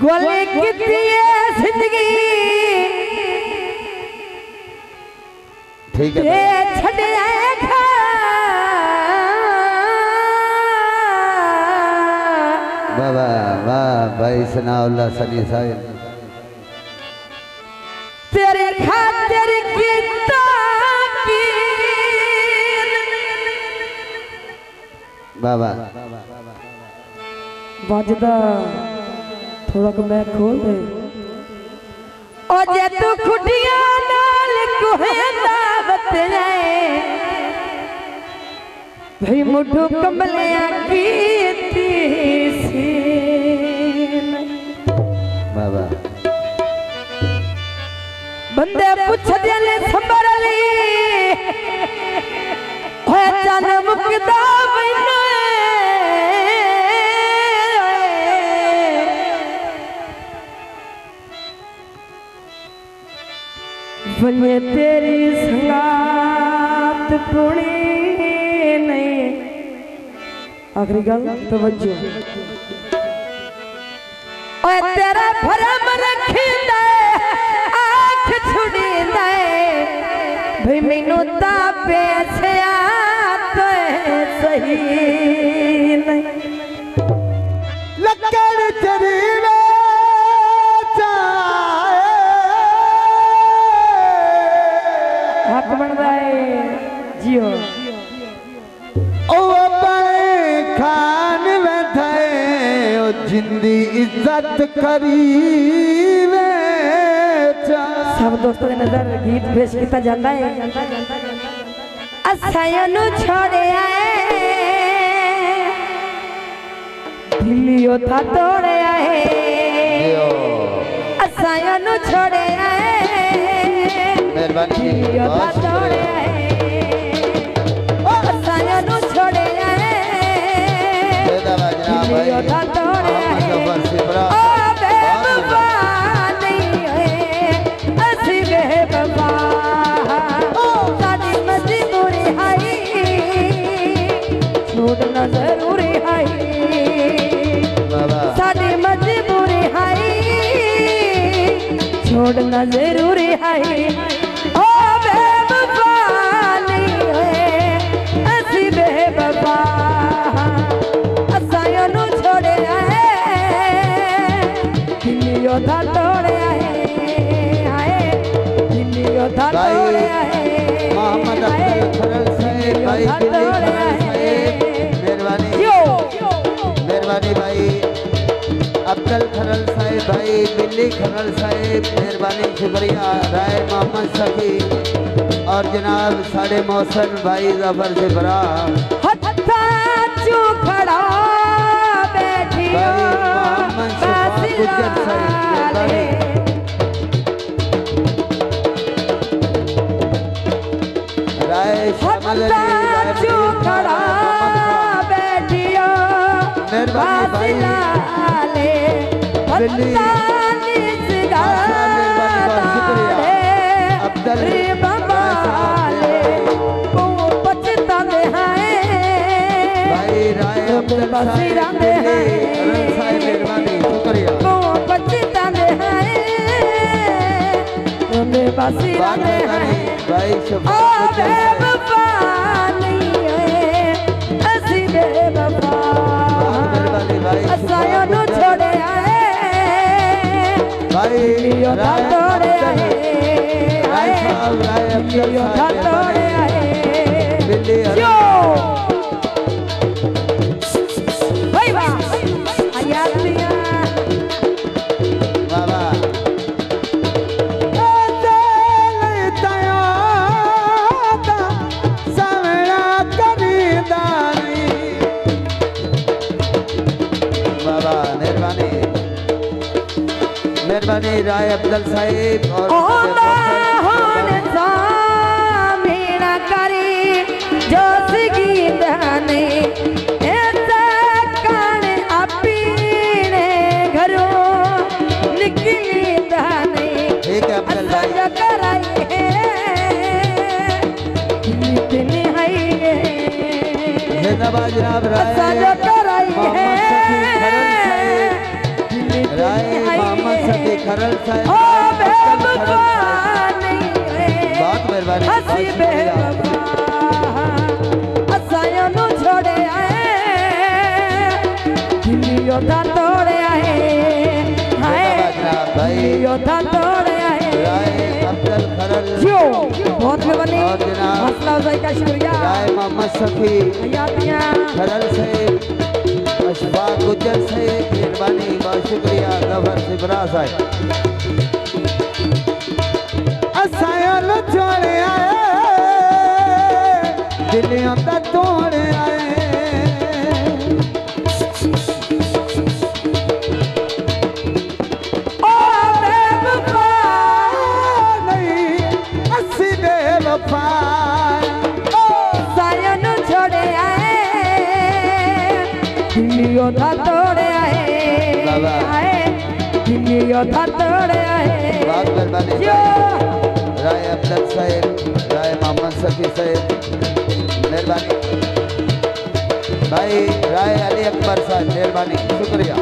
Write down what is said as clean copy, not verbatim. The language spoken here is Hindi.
गोले कितनी जिंदगी ठीक है छड़े वाह वाह वाह भाई सनाउल्लाह सनी साहिब तेरे खातिर कितना वाह वाह बजदा थोड़ा को मैं खोल दे ओ जे तू खुटिया नाल कोहंदा बतले भाई मुठो कमलिया कीती सी बाबा बंदे पूछ दिले संबर ली होए चन मुकदा बिना बने तेरी संगात पुणी नहीं आखिरी गल तवज्जो ओए तेरा भरम रखींदा आँख छुड़ी दे भाई मैनू ता पैसे आते सही नहीं लक्कड़ चरीवे हक बनदा है जियो ओ अपने खान में थे ओ जिंदी इज्जत करीवे सब दोस्तों के नजर गीत पेश किया जाता है असायनु छोड़े आए दिलियो था तोड़े आए असायनु छोड़े आए दिलियो था तोड़े आए असायनु छोड़े आए दिलियो था तोड़े आए छोड़ना जरूरी है साड़ी मजबूरी है छोड़ना जरूरी है ओ बेवफा नहीं है ऐसी बेवफा असायों नु छोड़े आए दिलियों दा तोड़े आए दिलियों दा तोड़े आए मोहम्मद अब्दुल खरल साहब भाई मेहरबानी भाई अब्दुल खरल साहिब भाई बिल्ली खरल साहिब मेहरबानी शुक्रिया राय मोहम्मद सखी और जनाब साढ़े मौसम भाई जफर से बरा खड़ा बैठी राय शमल खड़ा बैठियो छोड़े आए तोड़े मेहरबानी राय अब्दुल साहिब और मेरा करी जो गीत नहीं जिंदाबाद जनाब राय साजो कराई है राय मोहम्मद सफी खरल साहब ओ बेवफा नहीं है बहुत मेहरबानी हसी बेवफा असायो नु छोड़े आए दिलियो दा तोड़े आए हाय जनाब भाई दिलियो दा तोड़े आए राय अब्दुल खरल जो बहुत मेहरबानी और जनाब हौसला अफजाई का शुक्रिया राय मोहम्मद सफी हयातियां खरल साहब अशफाक गुज्जर साहब मेहरबानी बहुत शुक्रिया गवर सिबरा साहब असायो नु छोड़े आए दिलियों दा तोड़े आए ओ बेवफा नहीं अस्सी बेवफा सायो नु छोड़े आए दिलियो दा तोड़े आए बाबा। आए दिलियो दा तोड़े आए बहुत मेहरबानी जो राय अब्दुल साहब राय मोहम्मद सफी साहब मेहरबानी भाई राय अली अकबर साहब मेहरबानी शुक्रिया